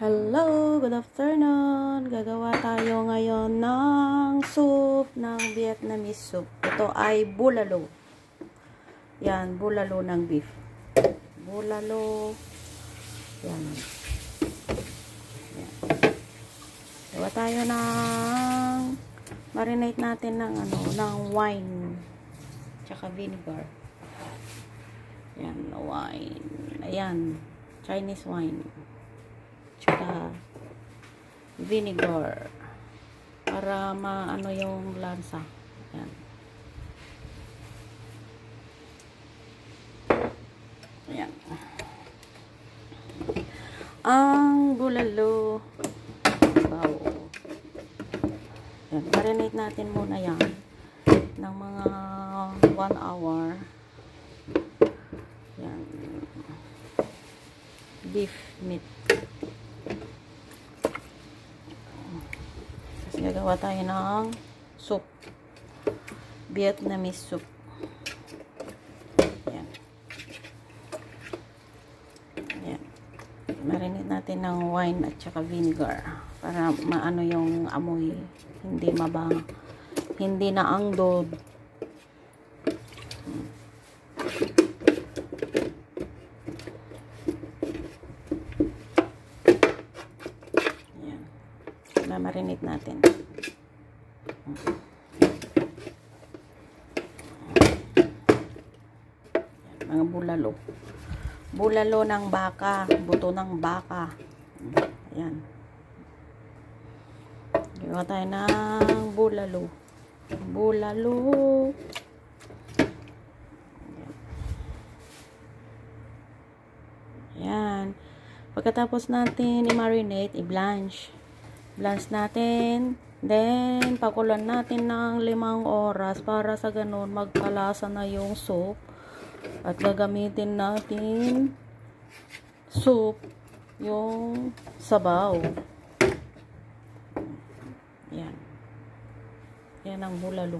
Hello, good afternoon. Gagawa tayo ngayon ng soup, ng Vietnamese soup. Ito ay bulalo. Yan, bulalo ng beef. Bulalo. Yan. Yan. Gawa tayo ng marinate natin ng ng wine tsaka vinegar. Yan, wine. Ayan, Chinese wine. Tsaka vinegar para maano yung lansa. Yan. Ayan. Ang bulalo. Wow. Yan. Marinate natin muna yan ng mga 1 hour. Yan. Beef meat. Gagawa tayo ng soup. Vietnamese soup. Ayan. Ayan. Marinate natin ng wine at saka vinegar para maano yung amoy. Hindi mabang. Hindi naangdod. Marinate natin. Mga bulalo. Bulalo ng baka, buto ng baka. Ayan. Gawa tayo ng bulalo. Bulalo. Ayan. Pagkatapos natin i-marinate, i-blanch. Blanch natin. Then, pakulan natin ng 5 oras para sa ganun magkalasa na yung soup. At gagamitin natin soup yung sabaw. Yan. Yan ang bulalo.